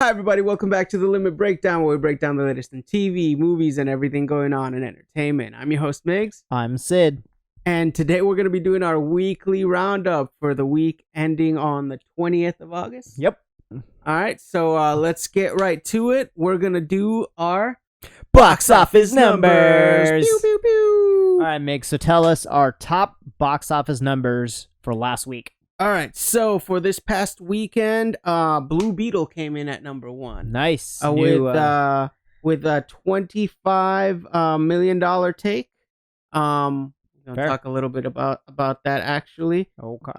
Hi, everybody. Welcome back to the Limit Breakdown, where we break down the latest in TV, movies, and everything going on in entertainment. I'm your host, Migs. I'm Sid. And today we're going to be doing our weekly roundup for the week ending on the 20th of August. Yep. All right, so let's get right to it. We're going to do our Box office numbers. Pew, pew, pew. All right, Migs. So tell us our top box office numbers for last week. All right, so for this past weekend, Blue Beetle came in at number one. Nice. With a $25 million take. Gonna talk a little bit about that actually. Okay.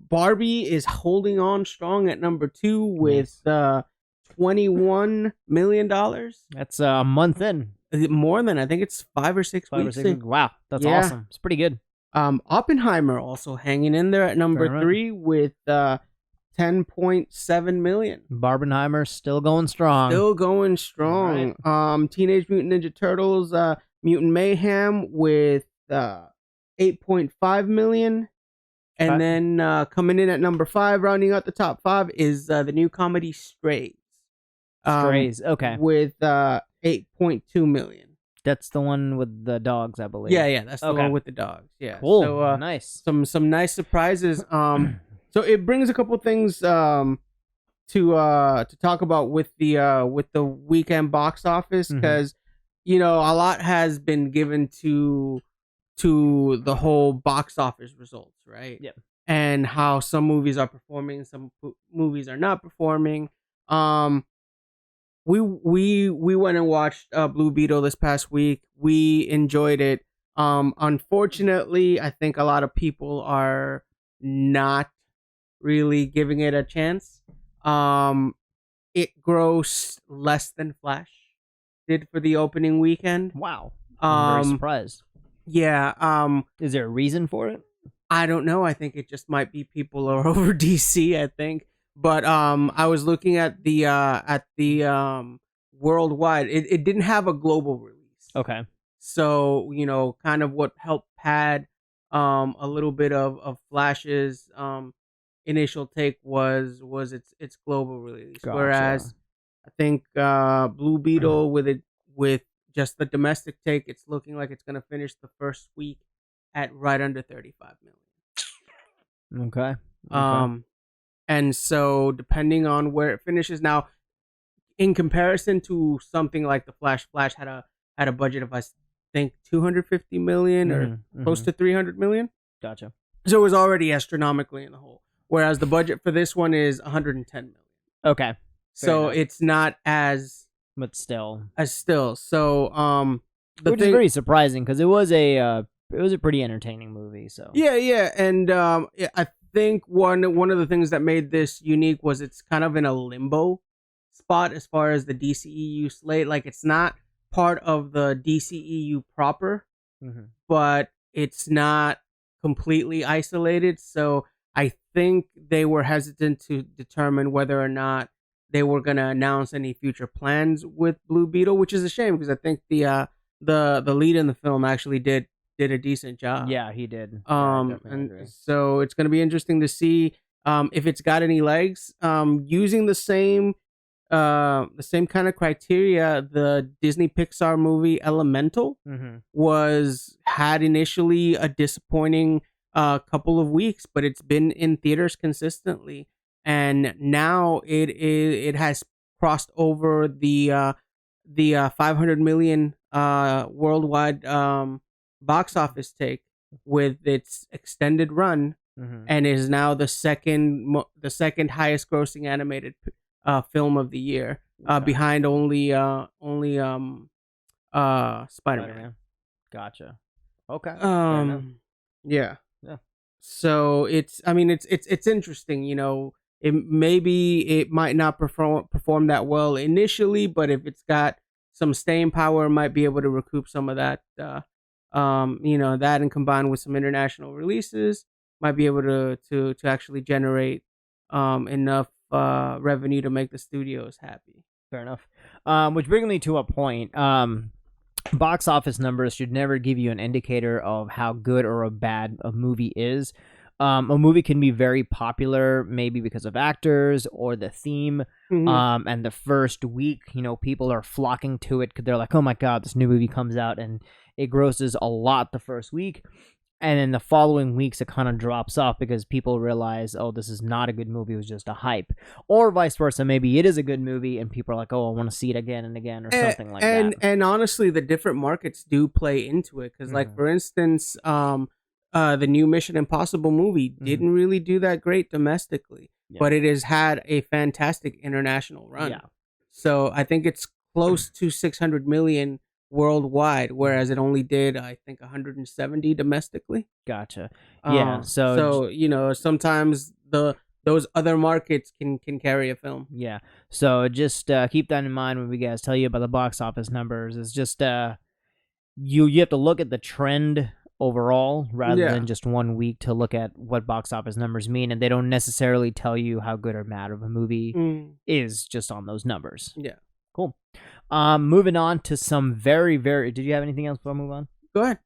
Barbie is holding on strong at number two with $21 million. That's a month in. More than, I think it's 5 or 6 weeks. Wow, that's awesome. It's pretty good. Oppenheimer also hanging in there at number three with $10.7 million. Barbenheimer still going strong. Right. Teenage Mutant Ninja Turtles, Mutant Mayhem with $8.5 million. And then coming in at number 5, rounding out the top 5, is the new comedy Strays. Okay. With $8.2 million. That's the one with the dogs, I believe. Yeah, that's the one with the dogs. Yeah. Cool. So, nice. Some nice surprises. So it brings a couple things to talk about with the weekend box office, because a lot has been given to the whole box office results, right? Yep. And how some movies are performing, some movies are not performing. We went and watched Blue Beetle this past week. We enjoyed it. Unfortunately, I think a lot of people are not really giving it a chance. It grossed less than Flash did for the opening weekend. Wow. I'm very surprised. Yeah. Is there a reason for it? I don't know. I think it just might be people are over DC, I think. But I was looking at the worldwide. It didn't have a global release. Okay. So kind of what helped pad a little bit of Flash's initial take was its global release. Gotcha. Whereas I think Blue Beetle with just the domestic take, it's looking like it's gonna finish the first week at right under 35 million. Okay. And so depending on where it finishes now, in comparison to something like the Flash had a budget of, I think, 250 million or close to 300 million. Gotcha. So it was already astronomically in the hole. Whereas the budget for this one is 110 million. Okay. So it's not as, but still. So which is very surprising, because it was a pretty entertaining movie. So yeah, and I think one of the things that made this unique was it's kind of in a limbo spot as far as the DCEU slate. Like, it's not part of the DCEU proper, but it's not completely isolated. So I think they were hesitant to determine whether or not they were going to announce any future plans with Blue Beetle, which is a shame, because I think the lead in the film actually did a decent job. Yeah, he did. And so it's going to be interesting to see if it's got any legs. Using the same kind of criteria, the Disney Pixar movie Elemental had initially a disappointing couple of weeks, but it's been in theaters consistently, and now it has crossed over the 500 million worldwide box office take with its extended run, and is now the second highest grossing animated film of the year, behind only Spider-Man. Gotcha. Okay. Yeah. So it's interesting. It might not perform that well initially, but if it's got some staying power, it might be able to recoup some of that. That, and combined with some international releases, might be able to actually generate enough revenue to make the studios happy. Fair enough. Which brings me to a point. Box office numbers should never give you an indicator of how good or bad a movie is. A movie can be very popular, maybe because of actors or the theme. And the first week, people are flocking to it because they're like, oh my God, this new movie comes out, and it grosses a lot the first week. And in the following weeks, it kind of drops off because people realize, oh, this is not a good movie. It was just a hype. Or vice versa. Maybe it is a good movie and people are like, oh, I want to see it again and again or something like that. And honestly, the different markets do play into it. Because, like, for instance, the new Mission Impossible movie didn't really do that great domestically. Yeah. But it has had a fantastic international run. Yeah. So I think it's close to 600 million worldwide, whereas it only did, I think, 170 domestically. Gotcha. Yeah. So sometimes those other markets can carry a film. Yeah. So just keep that in mind when we guys tell you about the box office numbers. It's just you have to look at the trend overall rather than just 1 week to look at what box office numbers mean, and they don't necessarily tell you how good or bad of a movie is just on those numbers. Yeah. Cool. Moving on to some very, very... Did you have anything else before I move on? Go ahead.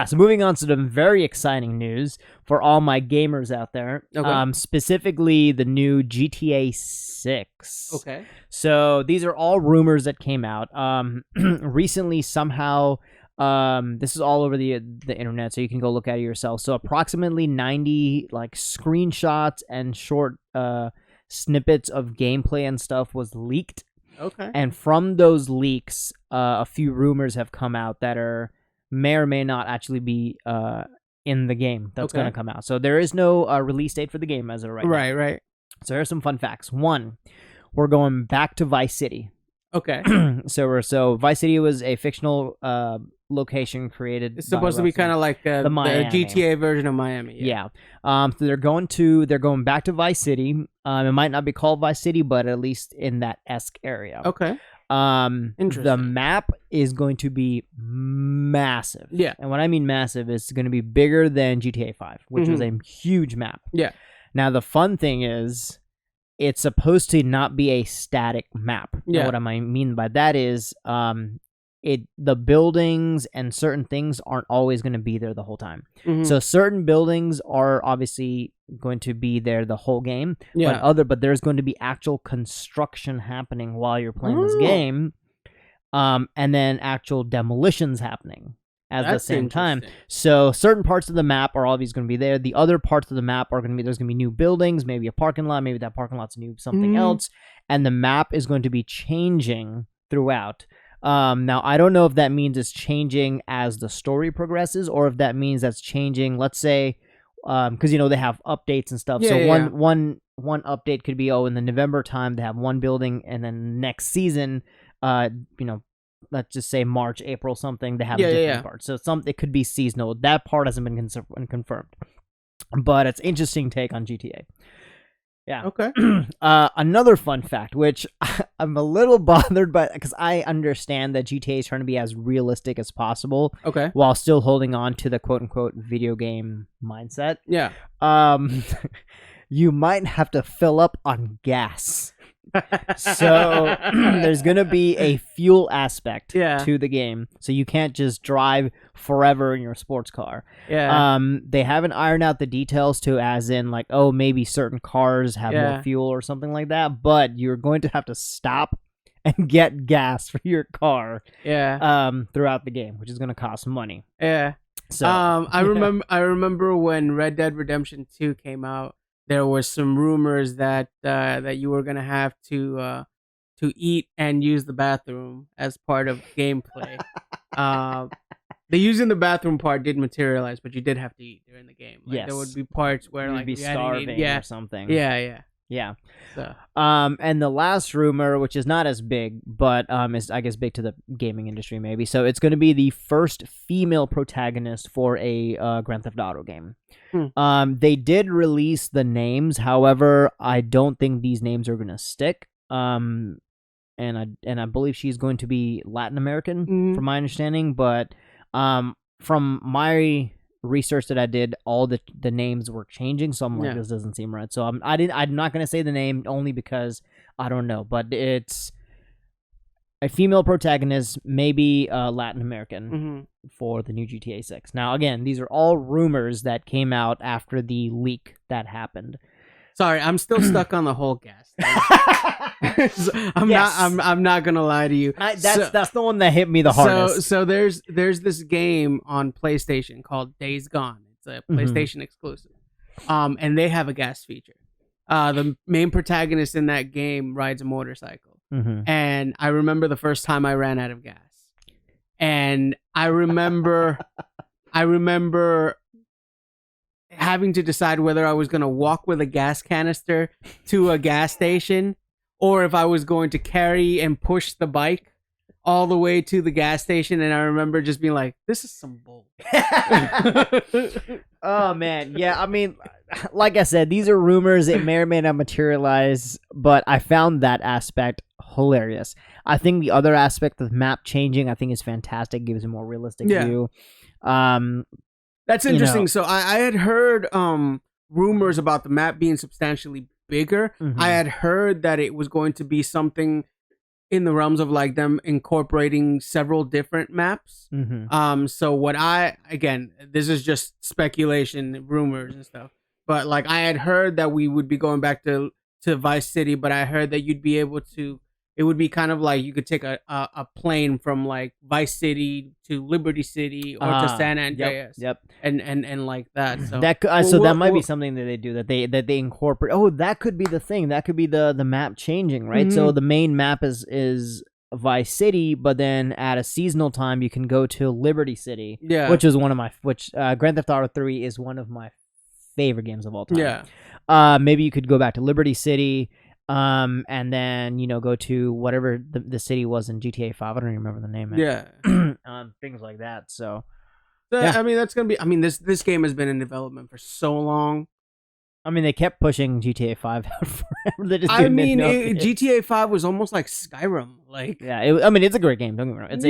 So moving on to some very exciting news for all my gamers out there. Okay. Specifically, the new GTA 6. Okay. So these are all rumors that came out. Recently, somehow... this is all over the internet, so you can go look at it yourself. So approximately 90 screenshots and short snippets of gameplay and stuff was leaked. Okay. And from those leaks, a few rumors have come out that may or may not actually be in the game that's going to come out. So there is no release date for the game as of right now. Right. So here's some fun facts. One, we're going back to Vice City. Okay. So Vice City was a fictional location created. It's supposed to be kind of like the GTA version of Miami. Yeah. So they're going back to Vice City. It might not be called Vice City, but at least in that esque area. Okay. Interesting. The map is going to be massive. Yeah. And when I mean massive, it's going to be bigger than GTA 5, which was a huge map. Yeah. Now the fun thing is, it's supposed to not be a static map. Yeah. And what I mean by that is, the buildings and certain things aren't always going to be there the whole time. So certain buildings are obviously going to be there the whole game. Yeah. But there's going to be actual construction happening while you're playing this game, and then actual demolitions happening at the same time. So certain parts of the map are always going to be there. The other parts of the map are going to be, there's going to be new buildings, maybe a parking lot, maybe that parking lot's new something else, and the map is going to be changing throughout. Now I don't know if that means it's changing as the story progresses, or if that means that's changing, let's say, because they have updates and stuff. One update could be, in the November time they have one building, and then next season, let's just say March, April, something, they have a different part. So it could be seasonal. That part hasn't been confirmed, but it's interesting take on GTA. Yeah. Okay. Another fun fact, which I'm a little bothered by, because I understand that GTA is trying to be as realistic as possible. Okay. While still holding on to the quote unquote video game mindset. Yeah. You might have to fill up on gas. So there's going to be a fuel aspect to the game. So you can't just drive forever in your sports car. Yeah. They haven't ironed out the details to, as in maybe certain cars have more fuel or something like that, but you're going to have to stop and get gas for your car throughout the game, which is going to cost money. Yeah. So I remember when Red Dead Redemption 2 came out, there was some rumors that you were gonna have to eat and use the bathroom as part of gameplay. The using the bathroom part didn't materialize, but you did have to eat during the game. Yes. There would be parts where you'd be starving or something. Yeah. So. And the last rumor, which is not as big, but is I guess big to the gaming industry maybe. So it's going to be the first female protagonist for a Grand Theft Auto game. They did release the names, however, I don't think these names are going to stick. And I believe she's going to be Latin American, from my understanding. But from my research that I did, all the names were changing, so I'm like, this doesn't seem right. So I'm not gonna say the name only because I don't know, but it's a female protagonist, maybe Latin American Mm-hmm. for the new GTA 6. Now, again, these are all rumors that came out after the leak that happened. Sorry, I'm still stuck on the whole gas thing. Yes. I'm not gonna lie to you. That's the one that hit me the hardest. So there's this game on PlayStation called Days Gone. It's a PlayStation exclusive. And they have a gas feature. The main protagonist in that game rides a motorcycle. And I remember the first time I ran out of gas. And I remember having to decide whether I was going to walk with a gas canister to a gas station or if I was going to carry and push the bike all the way to the gas station. And I remember just being like, this is some bull. Oh, man. Yeah, I mean, like I said, these are rumors. It may or may not materialize, but I found that aspect hilarious. I think the other aspect of map changing, I think, is fantastic. Gives a more realistic view. That's interesting. So I had heard rumors about the map being substantially bigger. I had heard that it was going to be something in the realms of like them incorporating several different maps. So what again, this is just speculation, rumors and stuff. But like I had heard that we would be going back to Vice City, but I heard that you'd be able to. It would be kind of like you could take a plane from like Vice City to Liberty City or to San Andreas. Yep. And like that. So that might be something that they do that they incorporate. Oh, that could be the thing. That could be the map changing, right? So the main map is Vice City, but then at a seasonal time you can go to Liberty City. Yeah. Which is Grand Theft Auto 3 is one of my favorite games of all time. Yeah. Maybe you could go back to Liberty City. And then, go to whatever the city was in GTA 5. I don't even remember the name. Yeah. Things like that. So yeah. I mean, that's going to be, I mean, this game has been in development for so long. I mean, they kept pushing GTA 5 out forever. They just GTA 5 was almost like Skyrim. Like, yeah, it's a great game. Don't get me wrong. It's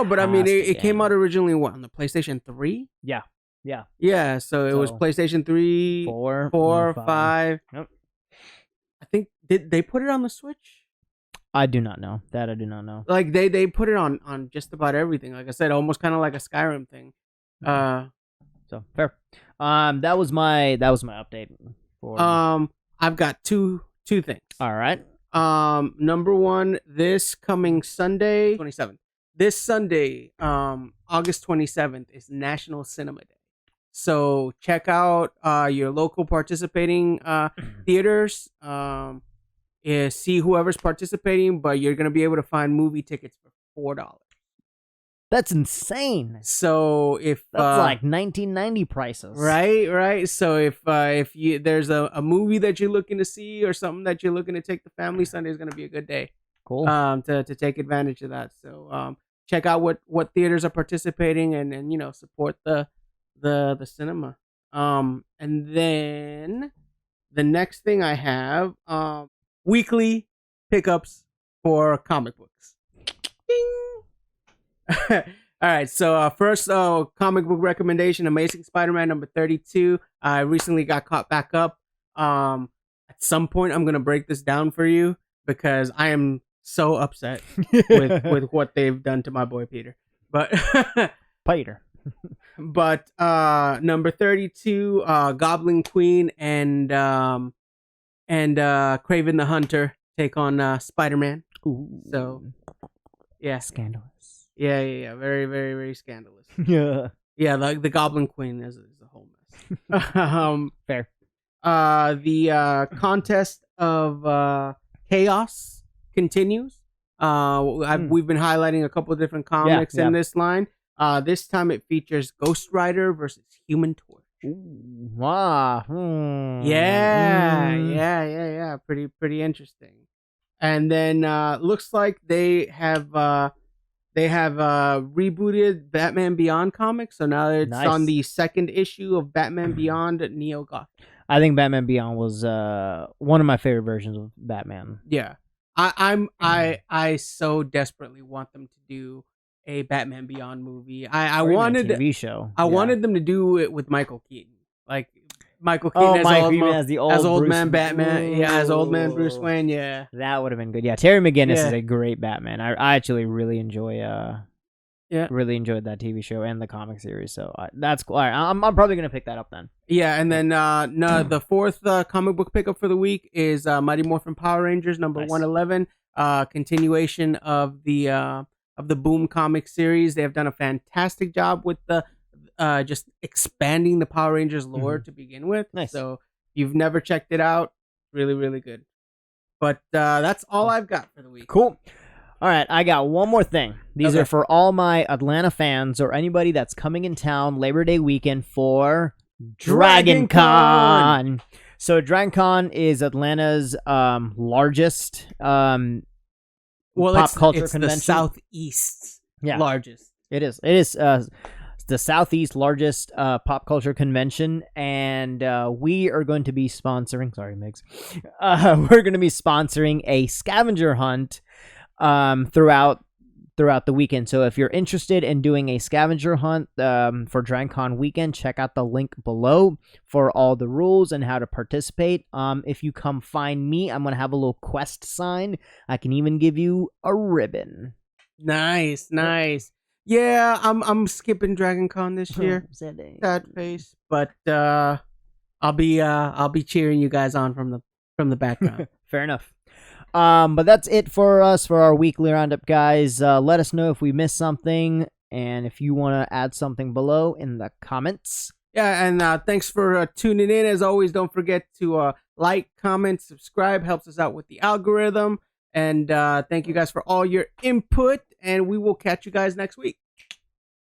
but I mean, it came out originally on the PlayStation 3? Yeah. Yeah, so it was PlayStation 3, 4, 5. Yep. I think did they put it on the Switch? I do not know. That I do not know. Like they put it on just about everything. Like I said, almost kind of like a Skyrim thing. So fair. That was my update. I've got two things. All right. Number one, this coming Sunday, 27th. This Sunday, August 27th is National Cinema Day. So check out your local participating theaters. See whoever's participating, but you're gonna be able to find movie tickets for $4. That's insane. So if that's like 1990 prices, right. So if there's a movie that you're looking to see or something that you're looking to take the family, Sunday is gonna be a good day. Cool. To take advantage of that. So check out what theaters are participating and support the cinema. And then the next thing I have weekly pickups for comic books. Ding! All right, so first comic book recommendation, Amazing Spider-Man number 32. I recently got caught back up. At some point I'm going to break this down for you because I am so upset with what they've done to my boy Peter. But Peter. But number 32, Goblin Queen and Kraven the Hunter take on Spider-Man. Ooh. So yeah, scandalous. Yeah. Very, very, very scandalous. Yeah. Like the Goblin Queen is a whole mess. Fair. The contest of chaos continues. We've been highlighting a couple of different comics in this line. This time it features Ghost Rider versus Human Torch. Ooh, wow. Yeah. Pretty interesting. And then looks like they have rebooted Batman Beyond comics, so now it's on the second issue of Batman Beyond Neo Gotham. I think Batman Beyond was one of my favorite versions of Batman. Yeah, I so desperately want them to do a Batman Beyond movie. I wanted a TV show. I wanted them to do it with Michael Keaton. Like Michael Keaton Michael Keaton as the as old Bruce man Batman. Yeah, as old man Bruce Ooh. Wayne. Yeah, That would have been good. Yeah, Terry McGinnis Yeah. is a great Batman. I actually really enjoy really enjoyed that TV show and the comic series. So that's cool. All right, I'm probably gonna pick that up then. yeah. And then no, the fourth comic book pickup for the week is Mighty Morphin Power Rangers number Nice. 111. Continuation of the Boom comic series. They have done a fantastic job with the just expanding the Power Rangers lore to begin with. Nice. So if you've never checked it out, really, really good. But that's all I've got for the week. Cool. All right, I got one more thing. These Okay. are for all my Atlanta fans or anybody that's coming in town Labor Day weekend for DragonCon. So DragonCon is Atlanta's largest pop culture it's convention. the Southeast's largest. It is. It is the Southeast largest pop culture convention, and we are going to be sponsoring. Sorry, Migs. We're going to be sponsoring a scavenger hunt throughout the weekend. So if you're interested in doing a scavenger hunt for DragonCon weekend, check out the link below for all the rules and how to participate. If you come find me, I'm going to have a little quest sign. I can even give you a ribbon. Nice. Yeah, I'm skipping DragonCon this year. Sad face, but I'll be cheering you guys on from the background. Fair enough. But that's it for us for our weekly roundup, guys. Let us know if we missed something, and if you want to add something below in the comments. Yeah, and thanks for tuning in. As always, don't forget to like, comment, subscribe. Helps us out with the algorithm. And thank you guys for all your input, and we will catch you guys next week.